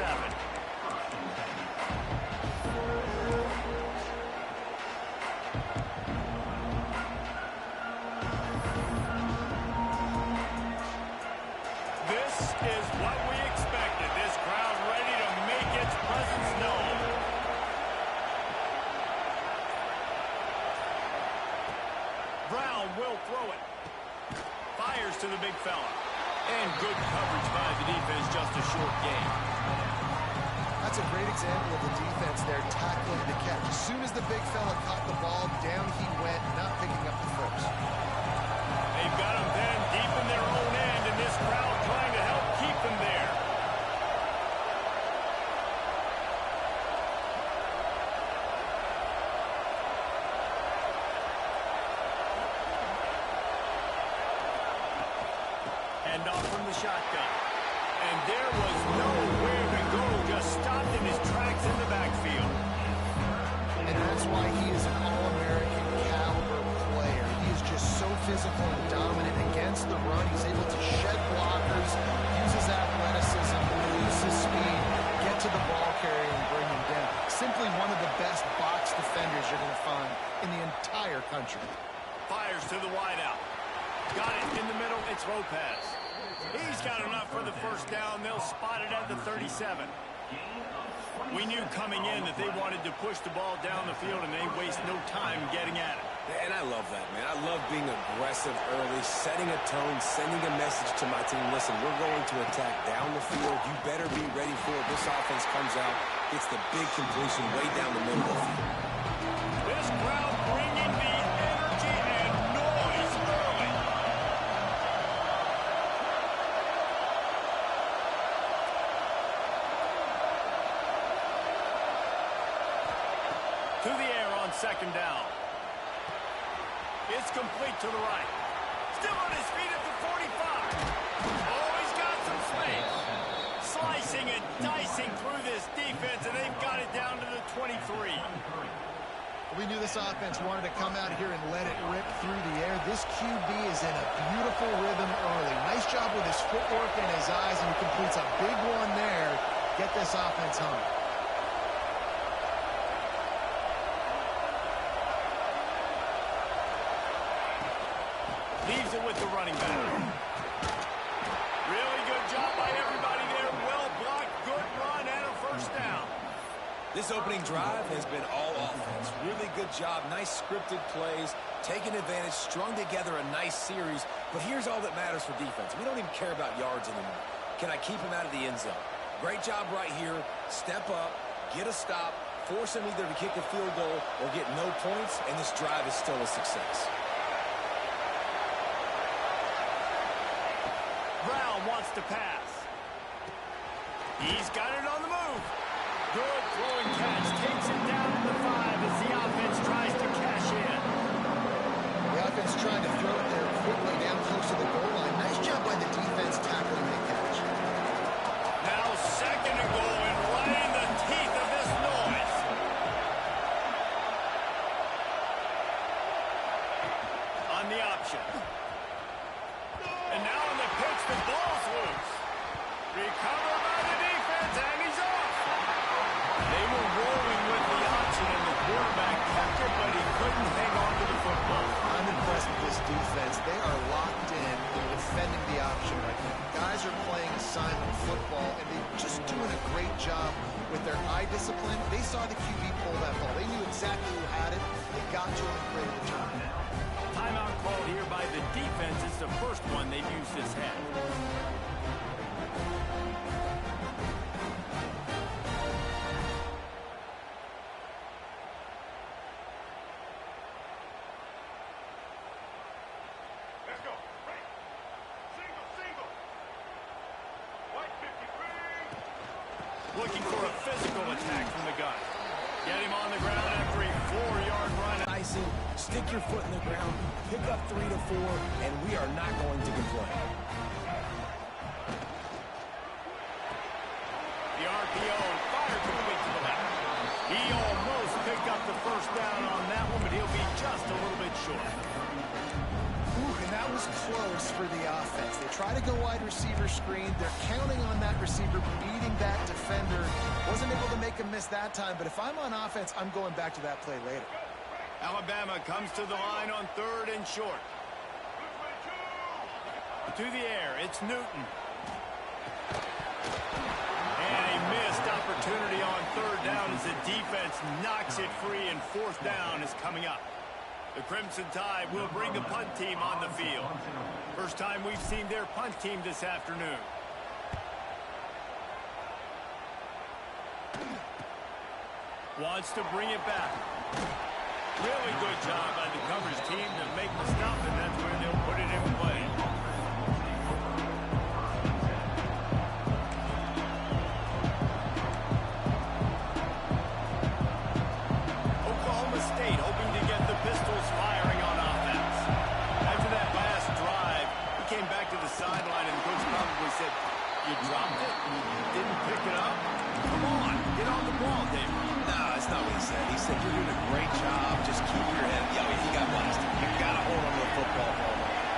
7. This is what we expected. This crowd ready to make its presence known. Brown will throw it. Fires to the big fella. And good coverage by the defense, just a short gain. That's a great example of the defense there tackling the catch. As soon as the big fella caught the ball, down he went, not picking up the first. They've got him then deep in their own end, and this crowd trying to help keep them there. And off from the shotgun. And there was nowhere to go, just stopped in his tracks in the backfield. And that's why he is an All-American caliber player. He is just so physical and dominant against the run. He's able to shed blockers, use his athleticism, use his speed, get to the ball carrier and bring him down. Simply one of the best box defenders you're going to find in the entire country. Fires to the wideout. Got it in the middle. It's Lopez. He's got enough for the first down. They'll spot it at the 37. We knew coming in that they wanted to push the ball down the field, and they waste no time getting at it. And I love that, man. I love being aggressive early, setting a tone, sending a message to my team. Listen, we're going to attack down the field. You better be ready for it. This offense comes out, gets the big completion way down the middle of the field. This crowd bringing the energy and noise early. To the air on second down. It's complete to the right. Still on his feet at the 45. Oh, he's got some space. Slicing and dicing through this defense, and they've got it down to the 23. We knew this offense wanted to come out here and let it rip through the air. This QB is in a beautiful rhythm early. Nice job with his footwork and his eyes, and he completes a big one there. Get this offense home. Leaves it with the running back. Really good job by everybody there. Well blocked, good run, and a first down. This opening drive has been all offense. Really good job. Nice scripted plays, taking advantage, strung together a nice series. But here's all that matters for defense. We don't even care about yards anymore. Can I keep him out of the end zone? Great job right here. Step up, get a stop, force him either to kick a field goal or get no points, and this drive is still a success. Brown wants to pass. He's got it on the move. Good throwing catch. Takes it down to the 5 as the offense tries to cash in. The offense trying to throw it there quickly down close to the goal line. Nice job by the defense tackling the catch. Now second and goal and right in the teeth of this noise. On the option. And now on the pitch, the ball's loose. Recover by the defense, and he's off. They were rolling with the option, and the quarterback kept it, but he couldn't hang on to the football. I'm impressed with this defense. They are locked in and defending the option right now. Guys are playing assignment football, and they're just doing a great job with their eye discipline. They saw the QB pull that ball. They knew exactly who had it. They got to him and created the time. Timeout called here by the defense. It's the first one they've used this half. Let's go. Right. Single, single. White 53. Looking for a physical attack from the gun. Get him on the ground after a 4-yard run. Icing, stick your foot in the ground, pick up 3 to 4, and we are not going to complain. The RPO fired complete to the left. He almost picked up the first down on that one, but he'll be just a little bit short. Ooh, and that was close. for the offense. They try to go wide receiver screen. They're counting on that receiver beating that defender. Wasn't able to make him miss that time, but if I'm on offense, I'm going back to that play later. Alabama comes to the line on 3rd and short. To the air, it's Newton. And a missed opportunity on 3rd down as the defense knocks it free, and 4th down is coming up. The Crimson Tide will bring the punt team on the field. First time we've seen their punt team this afternoon. Wants to bring it back. Really good job by the coverage team to make the stop, and that's where they'll put it in play. Oklahoma State hoping to get the Pistols firing on offense. After that last drive, he came back to the sideline, and the coach probably said, "You dropped it? You didn't pick it up? Come on, get on the ball, David." No, that's not what he said. He said, "You're doing a great job. Just keep your head." Yeah, he got blasted. You got to hold on to the football.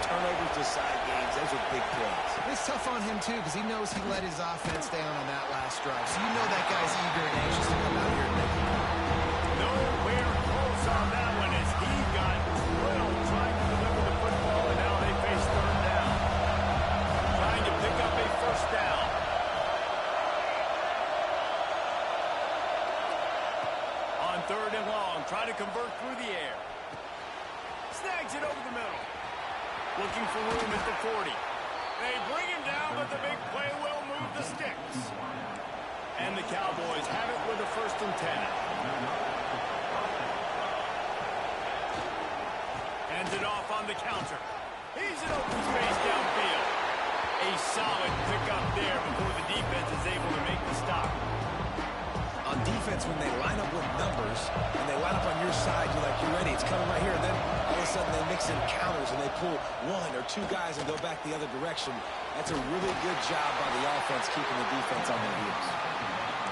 Turnovers decide games. Those are big plays. It's tough on him, too, because he knows he let his offense down on that last drive. So you know that guy's eager and anxious to come out here and make it. Nowhere close on that one as he got drilled trying to deliver the football, and now they face 3rd down. Trying to pick up a 1st down. On 3rd and long, try to convert through the air. Snags it over the middle. Looking for room at the 40. They bring him down, but the big play will move the sticks. And the Cowboys have it with a 1st and 10. Hands it off on the counter. He's in open space downfield. A solid pickup there before the defense is able to make the stop. On defense, when they line up with numbers and they line up on your side, you're like, you're ready, it's coming right here. And then all of a sudden they mix in counters and they pull 1 or 2 guys and go back the other direction. That's a really good job by the offense keeping the defense on their heels.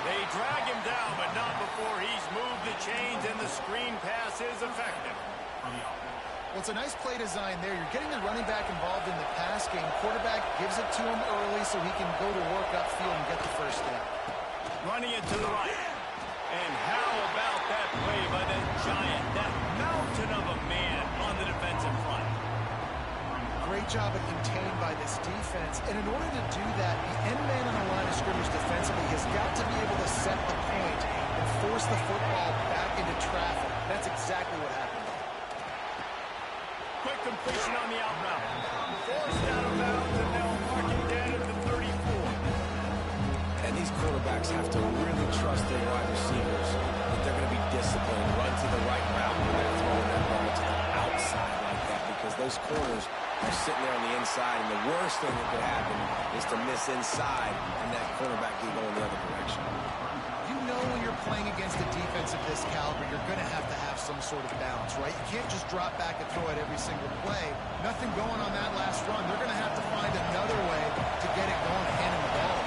They drag him down, but not before he's moved the chains, and the screen pass is effective. Well, it's a nice play design there. You're getting the running back involved in the pass game. Quarterback gives it to him early so he can go to work upfield and get the 1st down. Running it to the right. And how about that play by that giant, that mountain of a man on the defensive front? Great job of contained by this defense. And in order to do that, the end man on the line of scrimmage defensively has got to be able to set the point and force the football back into traffic. That's exactly what happened. Quick completion on the out route. Forced out of bounds, and they'll mark it down at the 34. And these quarterbacks have to really trust their wide receivers that they're going to be disciplined, run to the right route when they're throwing that ball to the outside like that, because those corners are sitting there on the inside, and the worst thing that could happen is to miss inside and that cornerback be going the other direction. You know when you're playing against a defense of this caliber, you're going to have some sort of balance, right? You can't just drop back and throw it every single play. Nothing going on that last run. They're going to have to find another way to get it going and hand him the ball.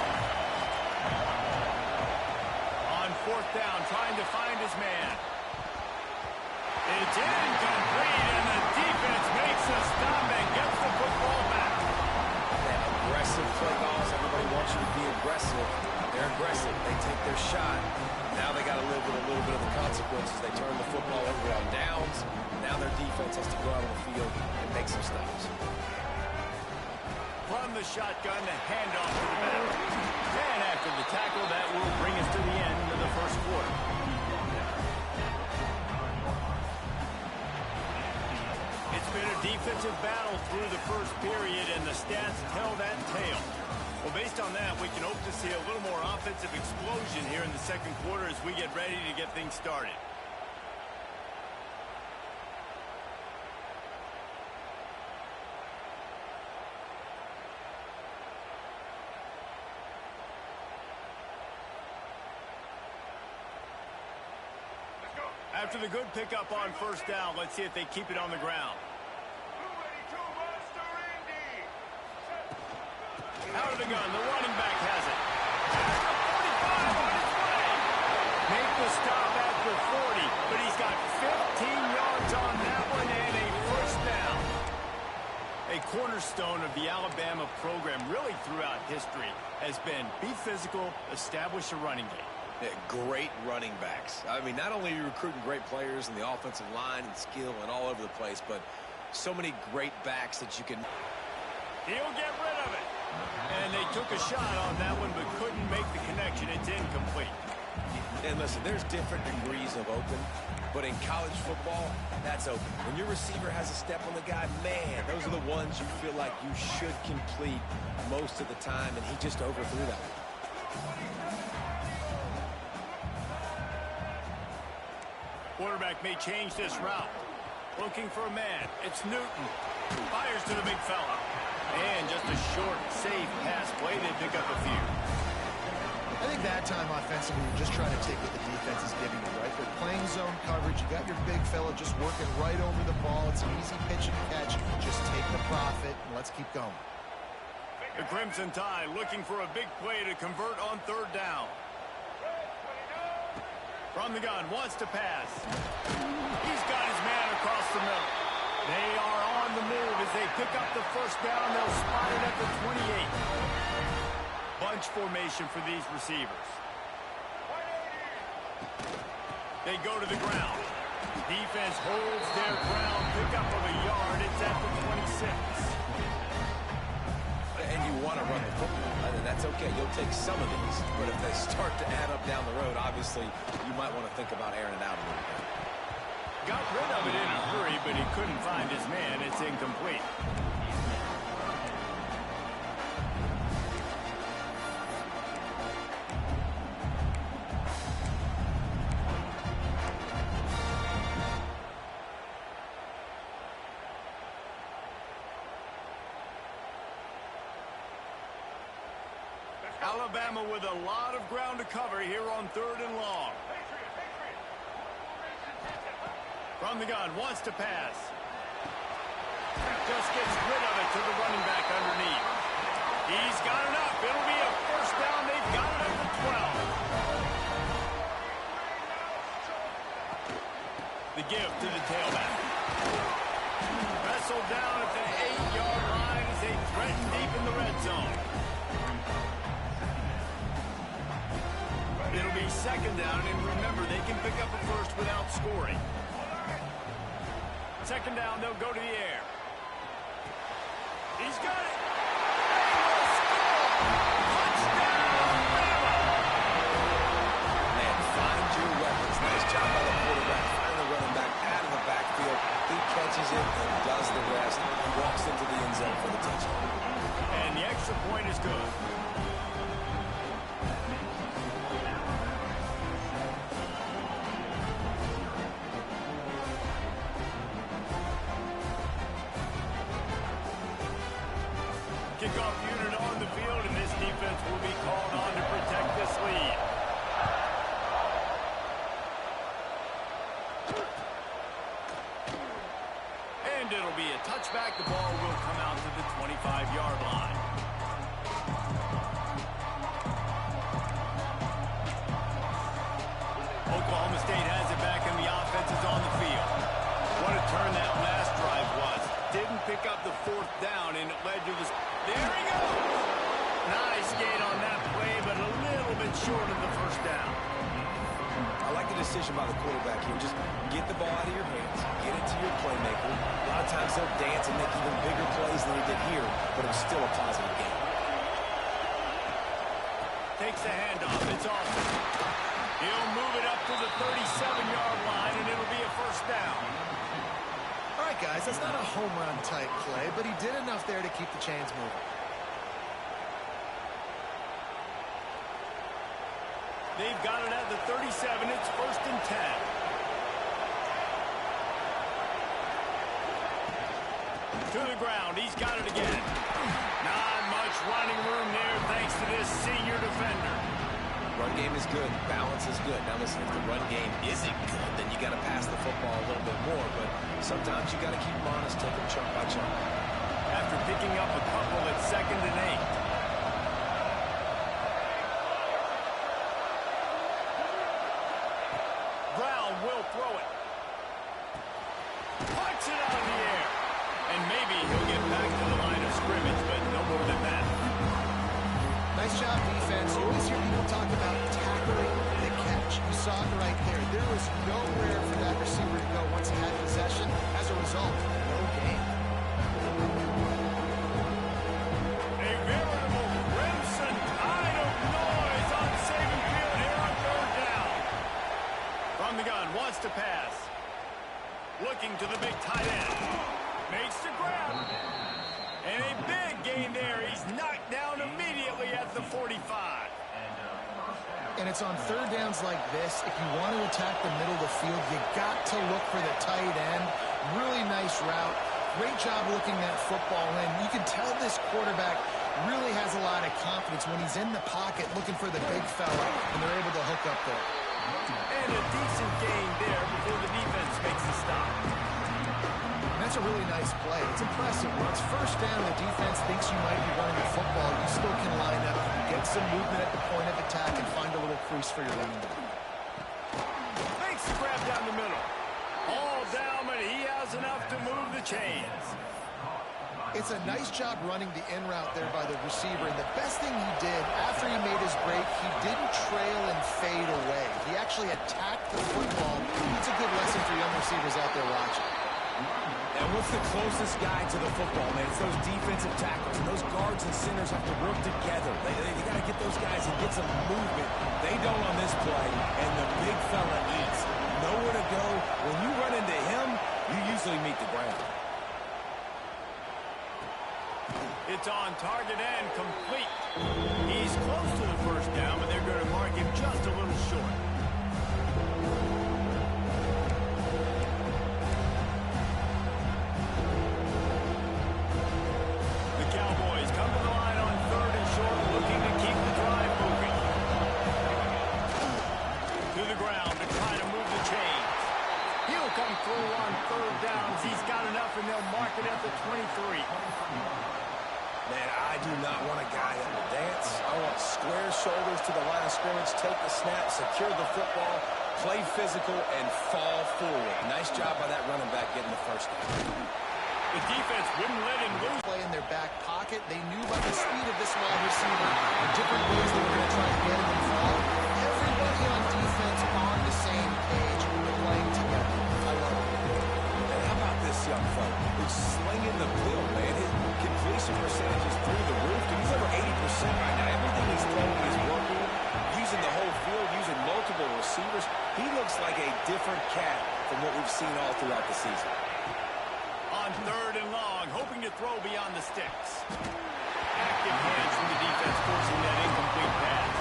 On 4th down, trying to find his man. It's incomplete, and the defense makes a stop and gets the football back. That aggressive play calls, everybody wants you to be aggressive. They're aggressive. They take their shot. Now they got to live with a little bit of the consequences. They turn the football over on downs. Now their defense has to go out on the field and make some stops. From the shotgun, the handoff to the back. And after the tackle, that will bring us to the end of the 1st quarter. It's been a defensive battle through the 1st period, and the stats tell that tale. Well, based on that, we can hope to see a little more offensive explosion here in the 2nd quarter as we get ready to get things started. After the good pickup on 1st down, let's see if they keep it on the ground. Out of the gun, the running back has it. At the 45 on his way. Make the stop at the 40, but he's got 15 yards on that one and a 1st down. A cornerstone of the Alabama program really throughout history has been be physical, establish a running game. Yeah, great running backs. I mean, not only are you recruiting great players in the offensive line and skill and all over the place, but so many great backs that you can... He'll get rid of it. And they took a shot on that one, but couldn't make the connection. It's incomplete. And listen, there's different degrees of open, but in college football, that's open. When your receiver has a step on the guy, man, those are the ones you feel like you should complete most of the time, and he just overthrew that one. Quarterback may change this route. Looking for a man. It's Newton. Fires to the big fella. And just a short, safe pass play. They pick up a few. I think that time offensively, you're just trying to take what the defense is giving you, right? They're playing zone coverage. You got your big fella just working right over the ball. It's an easy pitch and catch. Just take the profit and let's keep going. The Crimson Tide looking for a big play to convert on third down. From the gun, wants to pass. He's got his man across the middle. They are on the move as they pick up the first down. They'll spot it at the 28. Bunch formation for these receivers. They go to the ground. Defense holds their ground. Pick up of a yard. It's at the 26. And you want to run the football. And that's okay. You'll take some of these. But if they start to add up down the road, obviously, you might want to think about airing it out a little bit. Got rid of it in a hurry, but he couldn't find his man. It's incomplete. Alabama with a lot of ground to cover here on third and long. From the gun, wants to pass. Just gets rid of it to the running back underneath. He's got enough. It'll be a first down. They've got it at the 12. The give to the tailback. Wrestled down at the 8-yard line as they threaten deep in the red zone. It'll be second down, and remember, they can pick up a first without scoring. Second down, they'll go to the air. He's got it. They will score. Touchdown, Bama. Man, find your weapons. Nice job by the quarterback. Finally running back out of the backfield. He catches it and does the rest. Walks into the end zone for the touchdown. And the extra point is good. Kickoff unit on the field, and this defense will be called on to protect this lead. And it'll be a touchback. The ball will come out to the 25-yard line. Oklahoma State has it back, and the offense is on the field. What a turn that last drive was. Didn't pick up the fourth down, and it led to the... There he goes! Nice gain on that play, but a little bit short of the first down. I like the decision by the quarterback here. Just get the ball out of your hands. Get it to your playmaker. A lot of times they'll dance and make even bigger plays than he did here, but it was still a positive game. Takes the handoff. It's awesome. He'll move it up to the 37-yard line, and it'll be a first down. All right, guys, that's not a home run type play, but he did enough there to keep the chains moving. They've got it at the 37. It's first and 10. To the ground. He's got it again. Not much running room there thanks to this senior defender. Run game is good. Balance is good. Now listen, if the run game isn't good, then you got to pass the football a little bit more. But sometimes you got to keep them honest, take them chunk by chunk. After picking up a couple at 2nd and 8. Brown will throw it. Punch it out of the air. And maybe he'll get back to gain there. He's knocked down immediately at the 45. And it's on third downs like this. If you want to attack the middle of the field, you got to look for the tight end. Really nice route. Great job looking that football in. You can tell this quarterback really has a lot of confidence when he's in the pocket looking for the big fella, and they're able to hook up there. And a decent gain there before the defense makes the stop. And that's a really nice play. It's impressive. When it's first down, the defense thinks you might be running the football. You still can line up, get some movement at the point of attack, and find a little crease for your running back. Makes the grab down the middle. All down, but he has enough to move the chains. It's a nice job running the in route there by the receiver, and the best thing he did after he made his break, he didn't trail and fade away. He actually attacked the football. It's a good lesson for young receivers out there watching. And what's the closest guy to the football, man? It's those defensive tackles, and those guards and centers have to work together. They got to get those guys and get some movement. They don't on this play, and the big fella eats. Nowhere to go. When you run into him, you usually meet the ground. It's on target and complete. He's close to the first down, but they're going to mark him just a little short. The Cowboys come to the line on third and short, looking to keep the drive moving. To the ground to try to move the chains. He'll come through on third downs. He's got enough, and they'll mark it at the 23. Man, I do not want a guy that will dance. I want square shoulders to the line of scrimmage, take the snap, secure the football, play physical, and fall forward. Nice job by that running back getting the first down. The defense wouldn't let him lose. Play in their back pocket. They knew by the speed of this wide receiver the different ways they were going to try to get him involved. Everybody on defense on the same page, playing together. I love it. And how about this young fella who's slinging the pill, man? His completion percentage is through the roof. He's over 80% right now. Everything he's throwing is working. Using the whole field, using multiple receivers. He looks like a different cat from what we've seen all throughout the season. On third and long, hoping to throw beyond the sticks. Active hands from the defense forcing that incomplete pass.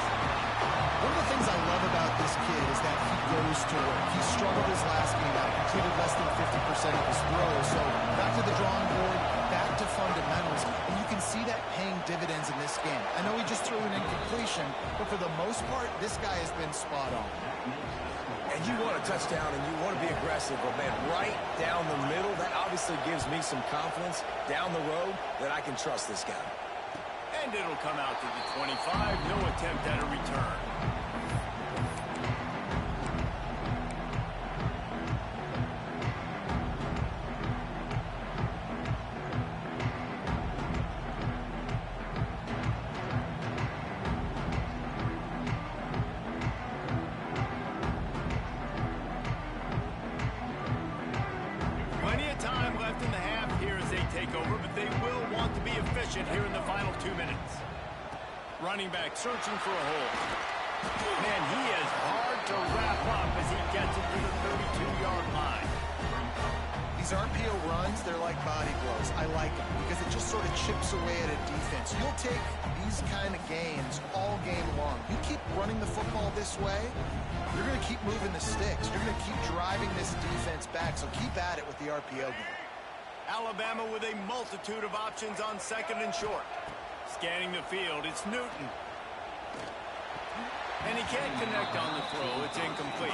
One of the things I love about this kid is that he goes to work. He struggled his last game out, completed less than 50% of his throws. So back to the drawing board, back to fundamentals, and you can see that paying dividends in this game. I know he just threw an incompletion, but for the most part, this guy has been spot on. And you want a touchdown and you want to be aggressive, but man, right down the middle, that obviously gives me some confidence down the road that I can trust this guy. And it'll come out to the 25. No attempt at a return. Plenty of time left in the half here as they take over, but they will want to be efficient here in the final 2 minutes. Running back searching for a hole. Man, he is hard to wrap up as he gets it to the 32-yard line. These RPO runs, they're like body blows. I like them because it just sort of chips away at a defense. You'll take these kind of gains all game long. You keep running the football this way, you're going to keep moving the sticks. You're going to keep driving this defense back, so keep at it with the RPO game. Alabama with a multitude of options on second and short. Scanning the field, it's Newton. And he can't connect on the throw. It's incomplete.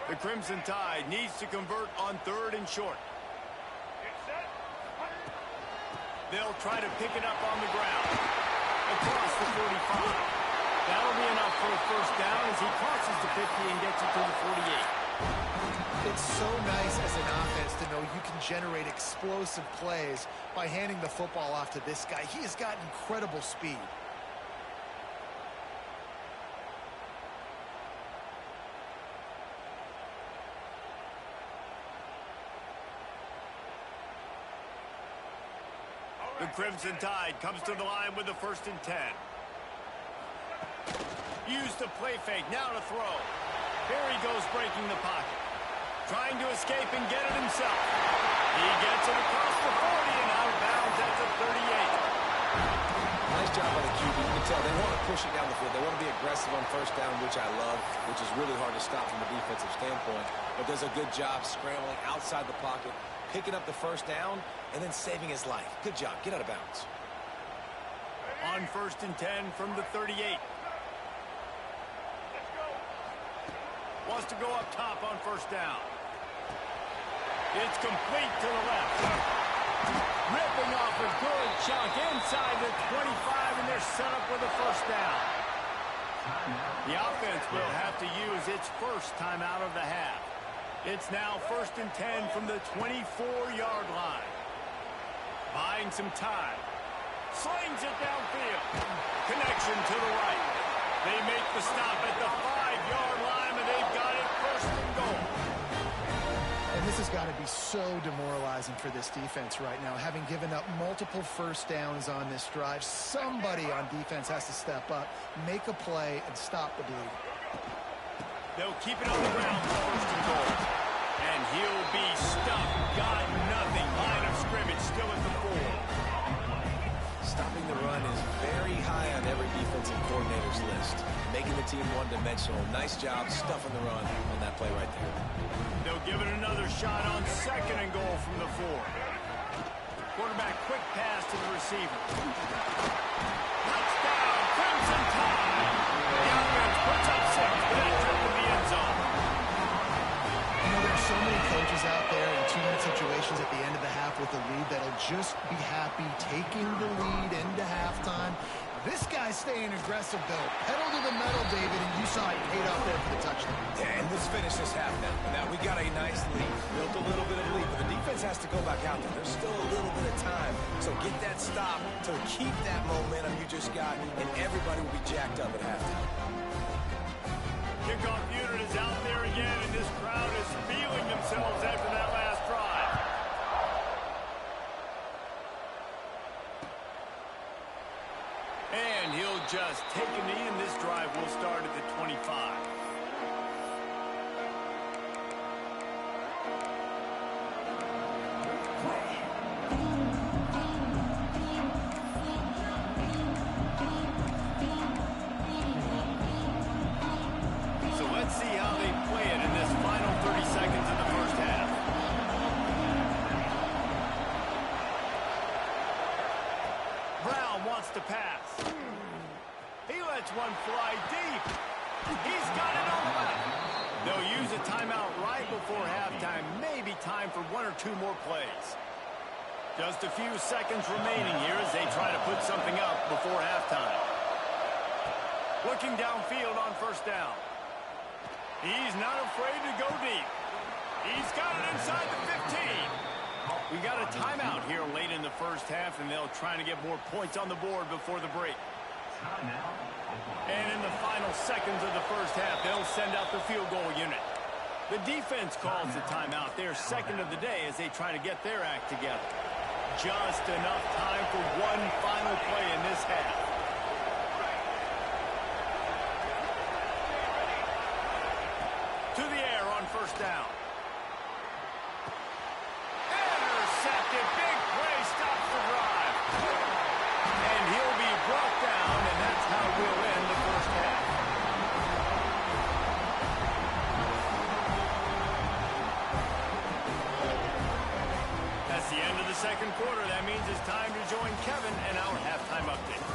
The Crimson Tide needs to convert on third and short. They'll try to pick it up on the ground. Across the 45. That'll be enough for a first down as he crosses the 50 and gets it to the 48. It's so nice as an offense to know you can generate explosive plays by handing the football off to this guy. He has got incredible speed. The Crimson Tide comes to the line with the 1st and 10. Used the play fake, now to throw. Here he goes breaking the pocket. Trying to escape and get it himself. He gets it across the 40 and out of bounds at the 38. Nice job by the QB. You can tell they want to push it down the field. They want to be aggressive on 1st down, which I love, which is really hard to stop from a defensive standpoint. But does a good job scrambling outside the pocket, picking up the 1st down, and then saving his life. Good job. Get out of bounds. On 1st and 10 from the 38. Wants to go up top on 1st down. It's complete to the left. Ripping off a good chunk inside the 25, and they're set up with a 1st down. The offense will have to use its 1st timeout of the half. It's now 1st and 10 from the 24-yard line. Buying some time. Slings it downfield. Connection to the right. They make the stop at the 5-yard line, and they've got it 1st and goal. And this has got to be so demoralizing for this defense right now. Having given up multiple 1st downs on this drive, somebody on defense has to step up, make a play, and stop the bleeding. They'll keep it on the ground for 1st and goal. And he'll be stuffed. Got nothing. Line of scrimmage still at the 4. Stopping the run is very high on every defensive coordinator's list. Making the team one-dimensional. Nice job stuffing the run on that play right there. They'll give it another shot on 2nd and goal from the 4. Quarterback quick pass to the receiver. Touchdown, Crimson Tide. The offense puts up 6 for that trip to the end zone. You know, there's so many coaches out there in 2-minute situations at the end of the half with a lead that'll just be happy taking the lead into halftime. This guy's staying aggressive, though. Pedal to the metal, David, and you saw it paid off there for the touchdown. Yeah, and let's finish this half now. Now, we got a nice lead. Built a little bit of lead, but the defense has to go back out there. There's still a little bit of time. So get that stop to keep that momentum you just got, and everybody will be jacked up at halftime. Kickoff unit is out there again, and this crowd is feeling themselves after that last drive. And he'll just take a knee, and this drive will start at the 25. So let's see how they play it in this final 30 seconds of the 1st half. Brown wants to pass. He lets one fly deep. He's got it on the left. They'll use a timeout right before halftime. Maybe time for 1 or 2 more plays. Just a few seconds remaining here as they try to put something up before halftime. Looking downfield on 1st down. He's not afraid to go deep. He's got it inside the 15. We got a timeout here late in the 1st half, and they'll try to get more points on the board before the break. And in the final seconds of the 1st half, they'll send out the field goal unit. The defense calls the timeout, their 2nd of the day, as they try to get their act together. Just enough time for one final play in this half. To the air on 1st down. Intercepted. Big play stops the drive. And he'll be brought down, and that's how we'll end the 1st half. That's the end of the 2nd quarter. That means it's time to join Kevin and our halftime update.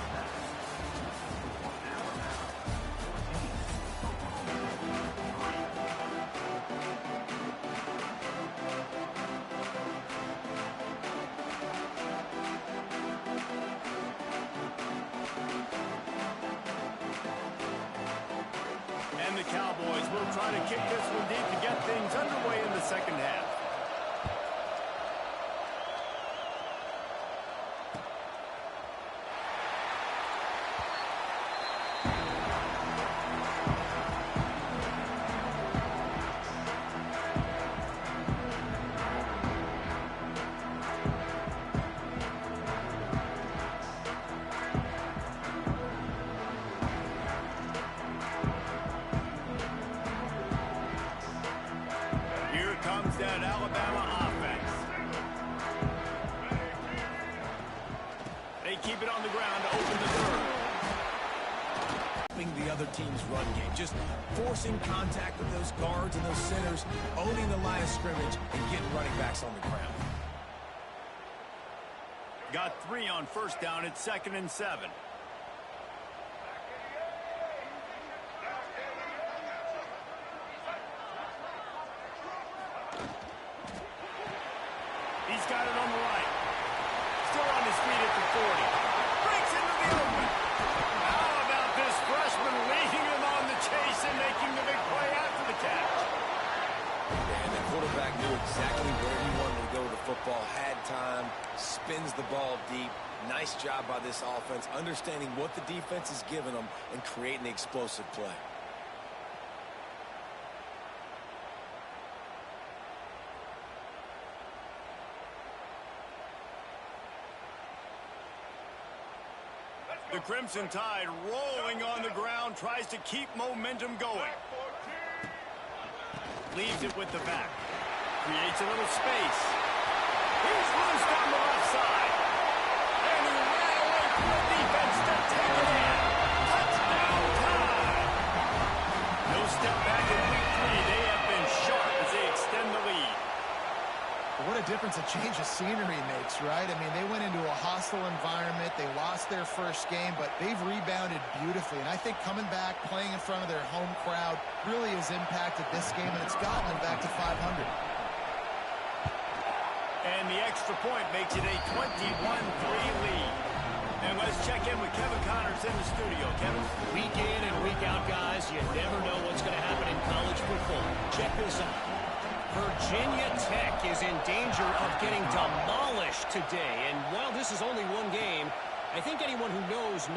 And the Cowboys will try to kick this one deep to get things underway in the 2nd half. They keep it on the ground to open the third. The other team's run game, just forcing contact with those guards and those centers, owning the line of scrimmage, and getting running backs on the ground. Got 3 on first down. It's 2nd and 7. He's got it on the right. Still on his feet at the 40. Breaks into the open. How about this freshman leading him on the chase and making the big play after the catch? And the quarterback knew exactly where he wanted to go with the football, had time, spins the ball deep. Nice job by this offense, understanding what the defense is giving them and creating the explosive play. The Crimson Tide rolling on the ground, tries to keep momentum going. Leaves it with the back. Creates a little space. He's loose down the left side. And he ran away from the defense to take it in. Touchdown Tide. No step back in week 3. They have been sharp as they extend the lead. What a difference a change of scenery makes, right? I mean, they went into a hostile environment. They lost their first game, but they've rebounded beautifully. And I think coming back, playing in front of their home crowd really has impacted this game, and it's gotten them back to 500. And the extra point makes it a 21-3 lead. And let's check in with Kevin Connors in the studio. Kevin? Week in and week out, guys, you never know what's going to happen in college football. Check this out. Virginia Tech is in danger of getting demolished today. And while this is only one game, I think anyone who knows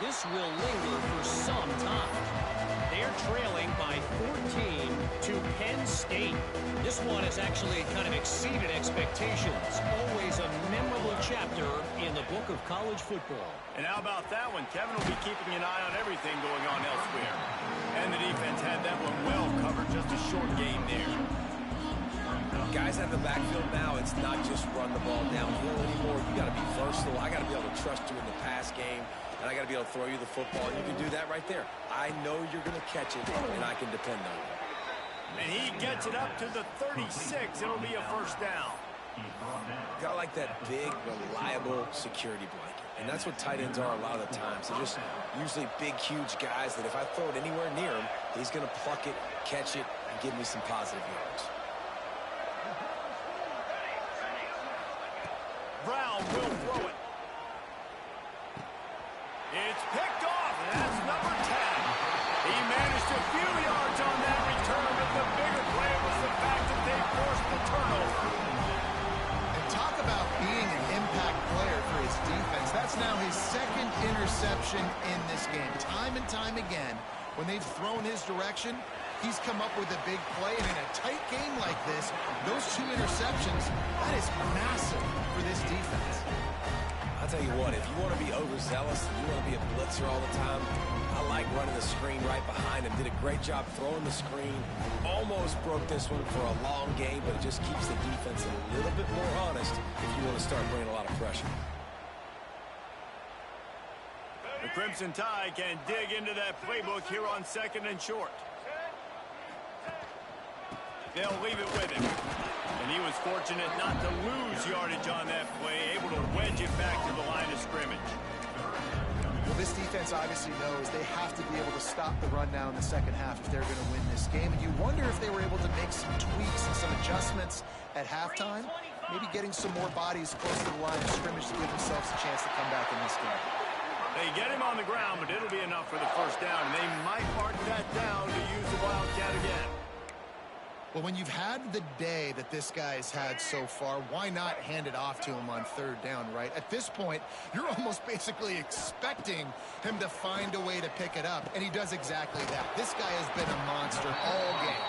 this will linger for some time. They're trailing by 14 to Penn State. This one has actually kind of exceeded expectations. Always a memorable chapter in the book of college football. And how about that one? Kevin will be keeping an eye on everything going on elsewhere. And the defense had that one well covered. Just a short game there. Guys at the backfield now, it's not just run the ball downhill anymore. You got to be versatile. I got to be able to trust you in the pass game, and I got to be able to throw you the football. And you can do that right there. I know you're going to catch it, and I can depend on it. And he gets it up to the 36. It'll be a first down. Got like that big, reliable security blanket. And that's what tight ends are a lot of the times. They're just usually big, huge guys that if I throw it anywhere near him, he's going to pluck it, catch it, and give me some positive yards. Brown will throw it. It's picked off, and that's number 10. He managed a few yards on that return, but the bigger play was the fact that they forced the turnover. And talk about being an impact player for his defense. That's now his 2nd interception in this game. Time and time again, when they've thrown his direction, he's come up with a big play. And in a tight game like this, those 2 interceptions, that is massive for this defense. I'll tell you what, if you want to be overzealous and you want to be a blitzer all the time, I like running the screen right behind him. Did a great job throwing the screen. Almost broke this one for a long game, but it just keeps the defense a little bit more honest if you want to start bringing a lot of pressure. The Crimson Tide can dig into that playbook here on 2nd and short. They'll leave it with him. And he was fortunate not to lose yardage on that play, able to wedge it back to the line of scrimmage. Well, this defense obviously knows they have to be able to stop the run now in the second half if they're going to win this game. And you wonder if they were able to make some tweaks and some adjustments at halftime, maybe getting some more bodies close to the line of scrimmage to give themselves a chance to come back in this game. They get him on the ground, but it'll be enough for the first down. And they might mark that down to use the Wildcat again. Well, when you've had the day that this guy's had so far, why not hand it off to him on 3rd down, right? At this point, you're almost basically expecting him to find a way to pick it up, and he does exactly that. This guy has been a monster all game.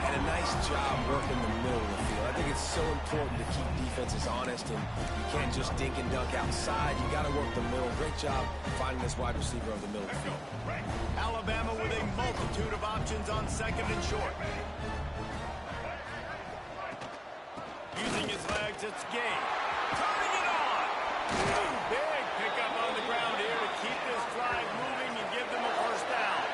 And a nice job working the middle of the field. I think it's so important to keep defenses honest, and you can't just dink and dunk outside. You got to work the middle. Great job finding this wide receiver of the middle of the field. Alabama with a multitude of options on 2nd and short. Using his legs, it's Gay. Turning it on. Big pickup on the ground here to keep this drive moving and give them a first down.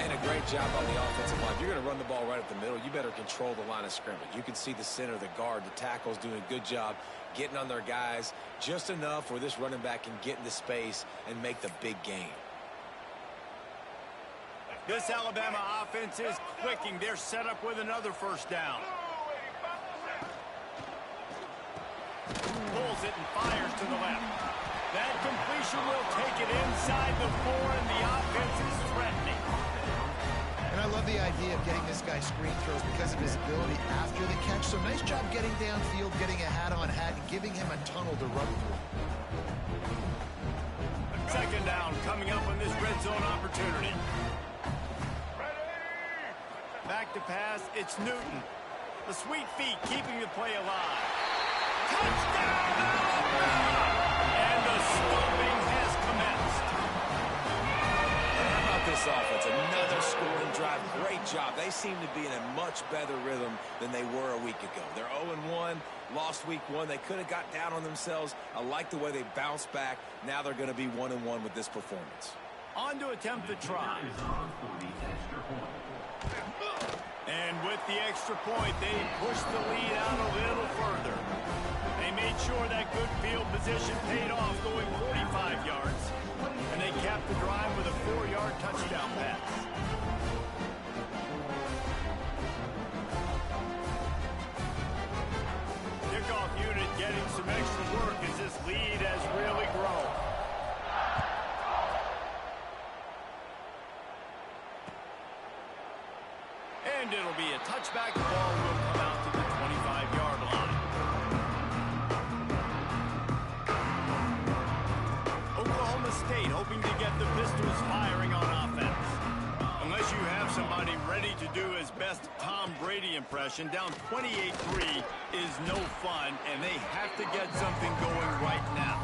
And a great job on the offensive line. If you're going to run the ball right up the middle, you better control the line of scrimmage. You can see the center, the guard, the tackles doing a good job getting on their guys just enough where this running back can get into space and make the big game. This Alabama offense is clicking. They're set up with another first down. Pulls it and fires to the left. That completion will take it inside the 4, and the offense is threatening. And I love the idea of getting this guy screen throws because of his ability after the catch. So nice job getting downfield, getting a hat-on-hat, and giving him a tunnel to run through. Second down coming up on this red zone opportunity. Back to pass, it's Newton. The sweet feet keeping the play alive. Touchdown, Alabama! And the stomping has commenced. How about this offense? Another scoring drive. Great job. They seem to be in a much better rhythm than they were a week ago. They're 0-1, lost week 1. They could have got down on themselves. I like the way they bounced back. Now they're going to be 1-1 with this performance. On to attempt the try. And with the extra point, they pushed the lead out a little further. They made sure that good field position paid off, going 45 yards. And they capped the drive with a 4-yard touchdown pass. Kickoff unit getting some extra work as this lead has really grown. And it'll be a touchback. The ball will come out to the 25-yard line. Oklahoma State hoping to get the Pistols firing on offense. Unless you have somebody ready to do his best Tom Brady impression, down 28-3 is no fun, and they have to get something going right now.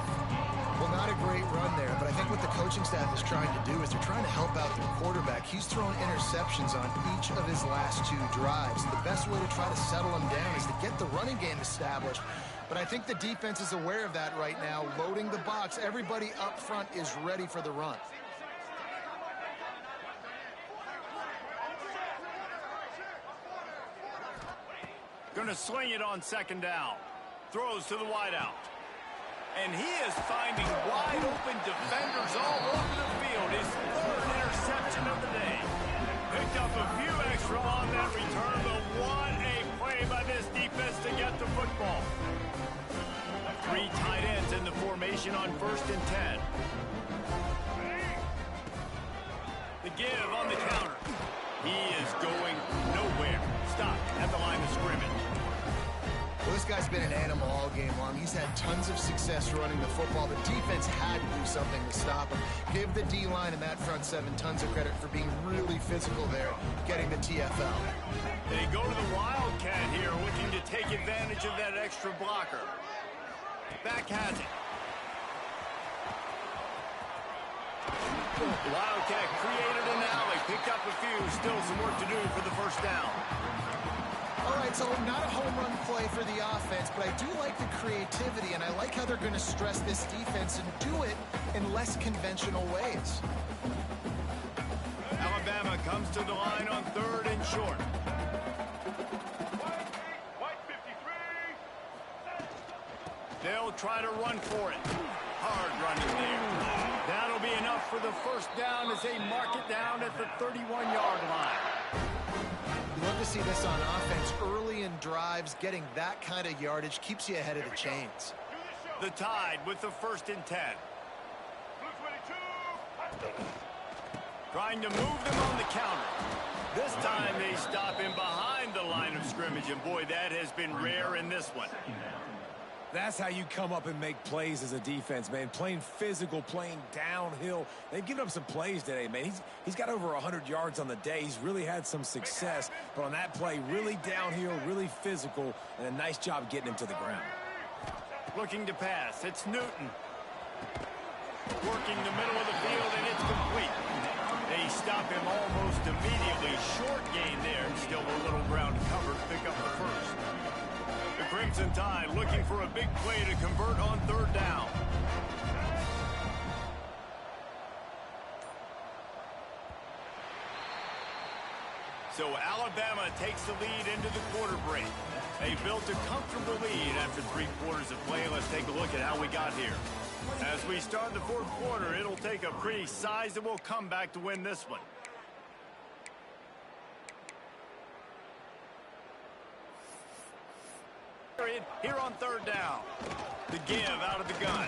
Well, not a great run there, but I think what the coaching staff is trying to do is they're trying to help out their quarterback. He's thrown interceptions on each of his last 2 drives. The best way to try to settle him down is to get the running game established. But I think the defense is aware of that right now, loading the box. Everybody up front is ready for the run. Going to sling it on second down. Throws to the wideout. And he is finding wide-open defenders all over the field. His 3rd interception of the day. Picked up a few extra on that return, but what a play by this defense to get the football. 3 tight ends in the formation on 1st and 10. The give on the counter. He is going nowhere. Stopped at the line of scrimmage. Well, this guy's been an animal all game long. He's had tons of success running the football. The defense had to do something to stop him. Give the D-line and that front 7 tons of credit for being really physical there, getting the TFL. They go to the Wildcat here, looking to take advantage of that extra blocker. Back has it. Wildcat created an alley, picked up a few, still some work to do for the first down. All right, so not a home run play for the offense, but I do like the creativity, and I like how they're going to stress this defense and do it in less conventional ways. Alabama comes to the line on 3rd and short. White 53. They'll try to run for it. Hard running there. That'll be enough for the first down as they mark it down at the 31-yard line. You love to see this on offense early in drives. Getting that kind of yardage keeps you ahead of the chains. The Tide with the 1st and 10. Blue 22. Trying to move them on the counter. This time they stop him behind the line of scrimmage, and boy, that has been rare in this one. That's how you come up and make plays as a defense, man. Playing physical, playing downhill. They've given up some plays today, man. He's got over 100 yards on the day. He's really had some success. But on that play, really downhill, really physical, and a nice job getting him to the ground. Looking to pass. It's Newton. Working the middle of the field, and it's complete. They stop him almost immediately. Short gain there, and still a little ground to cover to pick up the first. The Crimson Tide looking for a big play to convert on 3rd down. So Alabama takes the lead into the quarter break. They built a comfortable lead after 3 quarters of play. Let's take a look at how we got here. As we start the 4th quarter, it'll take a pretty sizable comeback to win this one. Here on 3rd down. The give out of the gun.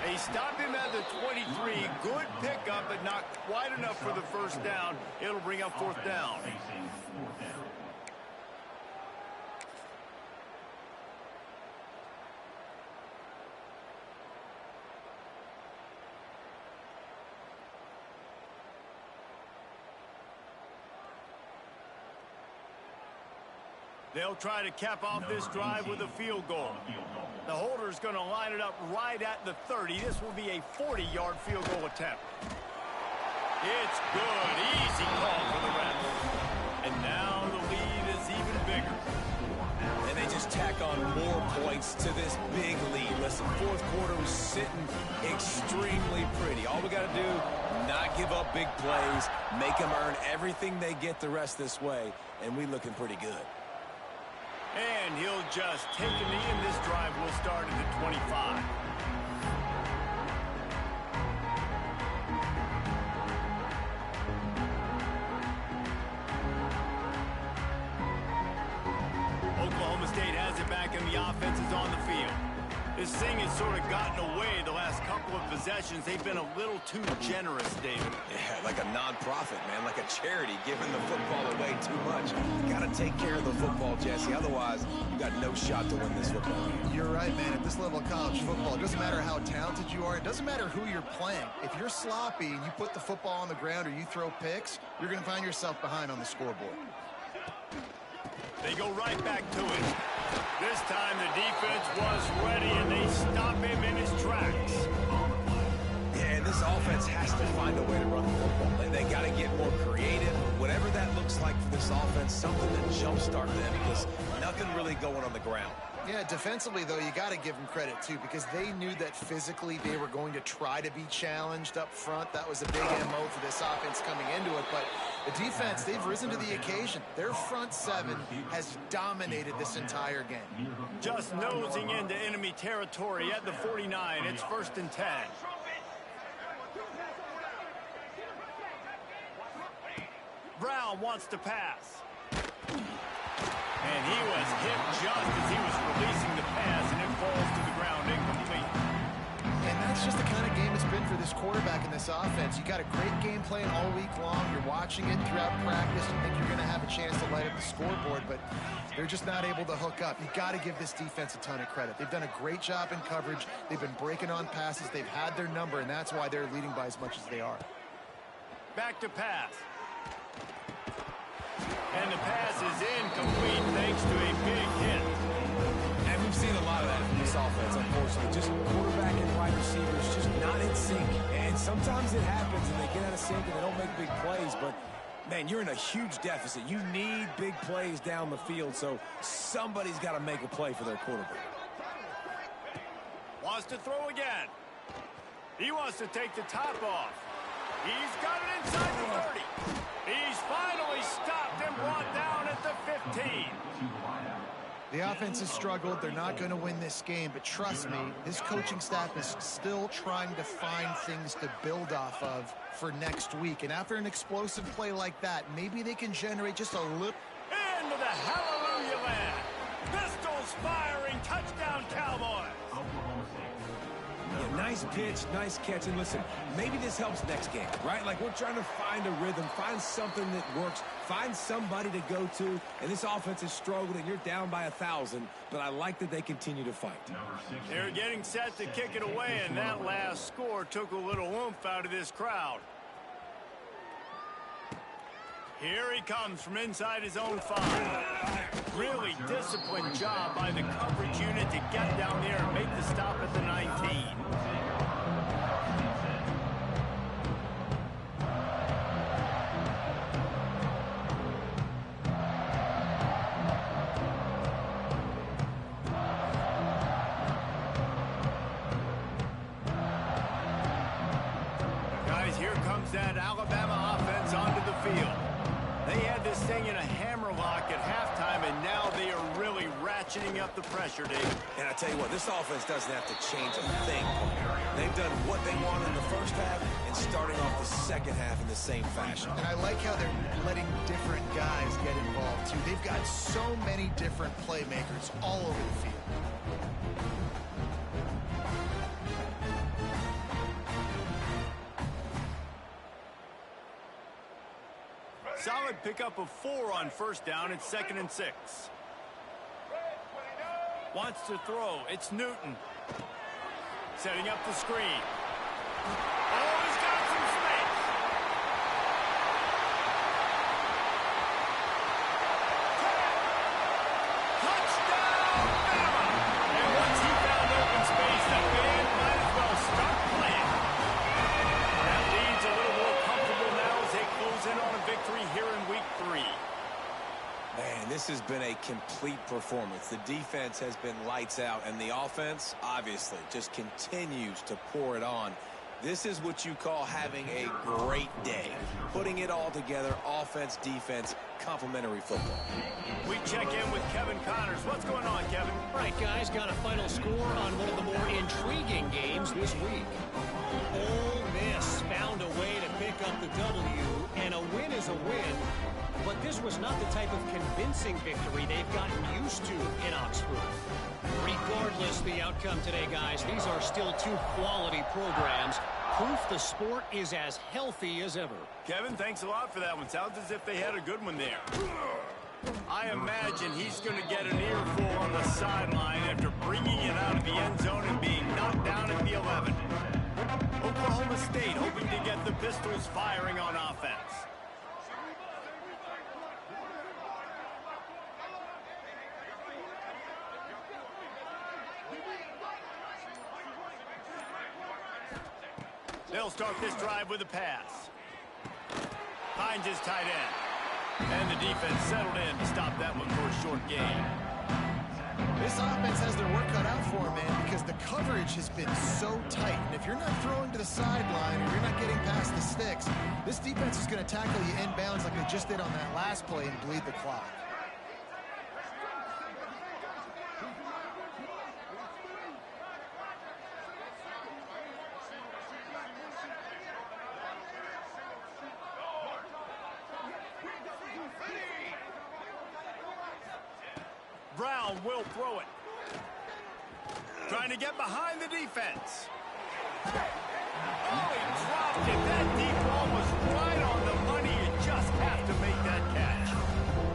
They stop him at the 23. Good pickup, but not quite enough for the 1st down. It'll bring up 4th down. They'll try to cap off this drive with a field goal. The holder's going to line it up right at the 30. This will be a 40-yard field goal attempt. It's good. Easy call for the ref. And now the lead is even bigger. And they just tack on more points to this big lead. Listen, 4th quarter was sitting extremely pretty. All we got to do, not give up big plays, make them earn everything they get the rest this way, and we looking pretty good. And he'll just take a knee, and this drive will start at the 25. Oklahoma State has it back, and the offense is on the field. This thing has sort of gotten away the last couple of possessions. They've been a little too generous, David. Yeah, like a nonprofit, man, like a charity, giving the football away too much. Got to take care of the football, Jesse. Otherwise, you got no shot to win this football game. You're right, man. At this level of college football, it doesn't matter how talented you are. It doesn't matter who you're playing. If you're sloppy and you put the football on the ground or you throw picks, you're going to find yourself behind on the scoreboard. They go right back to it. This time the defense was ready, and they stop him in his tracks. Yeah, and this offense has to find a way to run the football. They got to get more creative. Whatever that looks like for this offense, something to jumpstart them, because nothing really going on the ground. Yeah, defensively, though, you got to give them credit, too, because they knew that physically they were going to try to be challenged up front. That was a big MO for this offense coming into it. But the defense, they've risen to the occasion. Their front 7 has dominated this entire game. Just nosing into enemy territory at the 49. It's 1st and 10. Brown wants to pass. And he was hit just as he was releasing the pass, and it falls to the ground incomplete. And that's just the kind of game it's been for this quarterback in this offense. You got a great game plan all week long. You're watching it throughout practice. You think you're going to have a chance to light up the scoreboard, but they're just not able to hook up. You got to give this defense a ton of credit. They've done a great job in coverage. They've been breaking on passes. They've had their number, and that's why they're leading by as much as they are. Back to pass. And the pass is incomplete thanks to a big hit. And we've seen a lot of that from this offense, unfortunately. Just quarterback and wide receivers just not in sync. And sometimes it happens and they get out of sync and they don't make big plays. But, man, you're in a huge deficit. You need big plays down the field, so somebody's got to make a play for their quarterback. Wants to throw again. He wants to take the top off. He's got it inside the 30. He's finally stopped and brought down at the 15. The offense has struggled. They're not going to win this game, but trust me, this coaching staff is still trying to find things to build off of for next week. And after an explosive play like that, maybe they can generate just a little. Into the hallelujah land. Pistols firing. Touchdown, Cowboys. Yeah, nice pitch, nice catch. And listen, maybe this helps next game, right? Like, we're trying to find a rhythm, find something that works, find somebody to go to. And this offense is struggling. You're down by 1,000, but I like that they continue to fight. They're getting set to kick it away, and that last score took a little oomph out of this crowd. Here he comes from inside his own 5. Really disciplined job by the coverage unit to get down there and make the stop at the 19. Guys, here comes that Alabama offense onto the field. They had this thing in a hammerlock at halftime, and now they are really ratcheting up the pressure, Dave. And I tell you what, this offense doesn't have to change a thing. They've done what they wanted in the first half and starting off the second half in the same fashion. And I like how they're letting different guys get involved, too. They've got so many different playmakers all over the field. Solid pickup of 4 on first down. It's 2nd and 6. Wants to throw. It's Newton. Setting up the screen. Oh, he's got some space. Touchdown, Bama! And once he found open space, the band might as well start playing. That lead's a little more comfortable now as they close in on a victory here in week 3. Man, this has been a complete performance. The defense has been lights out, and the offense, obviously, just continues to pour it on. This is what you call having a great day. Putting it all together, offense, defense, complementary football. We check in with Kevin Connors. What's going on, Kevin? All right, guys, got a final score on one of the more intriguing games this week. Ole Miss found a way to pick up the W, and a win is a win. But this was not the type of convincing victory they've gotten used to in Oxford. Regardless the outcome today, guys, these are still 2 quality programs. Proof the sport is as healthy as ever. Kevin, thanks a lot for that one. Sounds as if they had a good one there. I imagine he's going to get an earful on the sideline after bringing it out of the end zone and being knocked down at the 11. Oklahoma State hoping to get the Pistols firing on offense. They'll start this drive with a pass. Finds his tight end. And the defense settled in to stop that one for a short gain. This offense has their work cut out for them, man, because the coverage has been so tight. And if you're not throwing to the sideline or you're not getting past the sticks, this defense is going to tackle you inbounds like they just did on that last play and bleed the clock. Brown will throw it. Trying to get behind the defense. Oh, he dropped it. That deep ball was right on the money. You just have to make that catch.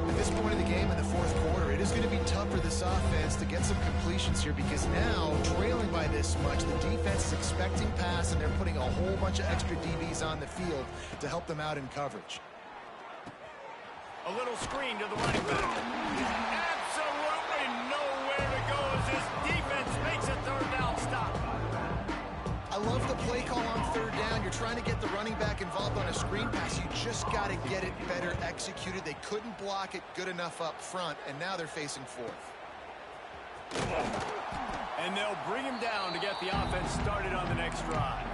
At this point of the game in the fourth quarter, it is going to be tough for this offense to get some completions here because now, trailing by this much, the defense is expecting pass, and they're putting a whole bunch of extra DBs on the field to help them out in coverage. A little screen to the running back. Absolutely nowhere to go as this defense makes a third down stop. I love the play call on third down. You're trying to get the running back involved on a screen pass. You just got to get it better executed. They couldn't block it good enough up front, and now they're facing fourth. And they'll bring him down to get the offense started on the next drive.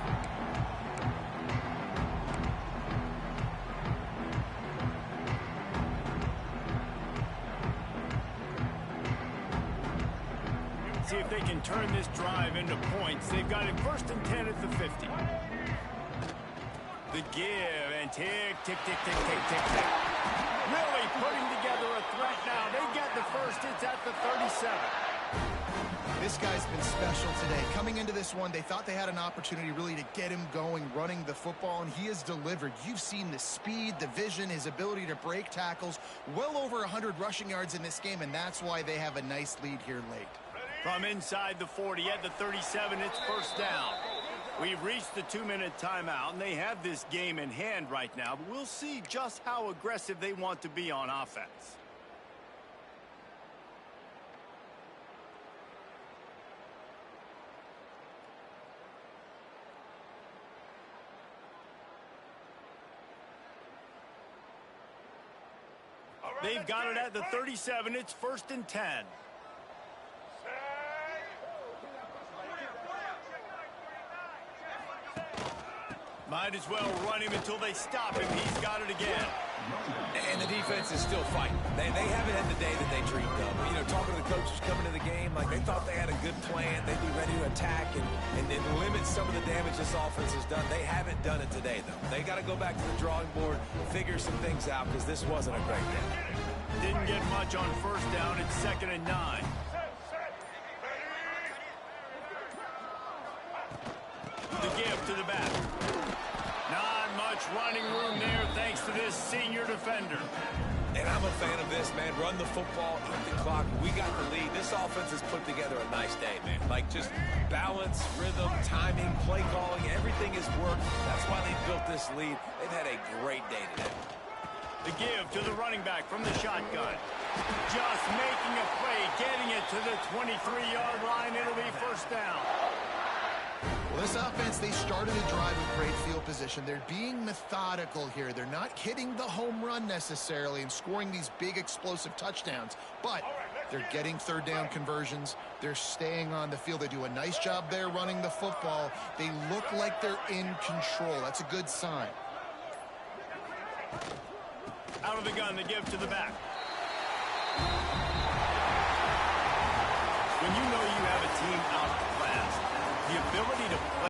See if they can turn this drive into points. They've got it 1st and 10 at the 50. The give and tick, tick, tick, tick, tick, tick, tick. Really putting together a threat now. They get the first. It's at the 37. This guy's been special today. Coming into this one, they thought they had an opportunity really to get him going, running the football, and he has delivered. You've seen the speed, the vision, his ability to break tackles. Well over 100 rushing yards in this game, and that's why they have a nice lead here late. From inside the 40 at the 37, it's 1st down. We've reached the 2-minute timeout, and they have this game in hand right now, but we'll see just how aggressive they want to be on offense. They've got it at the 37. It's 1st and 10. Might as well run him until they stop him. He's got it again. And the defense is still fighting. They haven't had the day that they dreamed of. You know, talking to the coaches coming to the game, like they thought they had a good plan. They'd be ready to attack and limit some of the damage this offense has done. They haven't done it today, though. They got to go back to the drawing board, figure some things out, because this wasn't a great day. Didn't get much on first down. It's 2nd and 9. The give to the back. Not much running room there thanks to this senior defender. And I'm a fan of this, man. Run the football, eat the clock. We got the lead. This offense has put together a nice day, man. Like just balance, rhythm, timing, play calling, everything has worked. That's why they built this lead. They've had a great day today. The give to the running back from the shotgun. Just making a play, getting it to the 23-yard line. It'll be first down. Well, this offense, they started a drive with great field position. They're being methodical here. They're not hitting the home run necessarily and scoring these big explosive touchdowns, but they're getting third down conversions. They're staying on the field. They do a nice job there running the football. They look like they're in control. That's a good sign. Out of the gun, the give to the back. When you know you have a team outclassed, the ability to play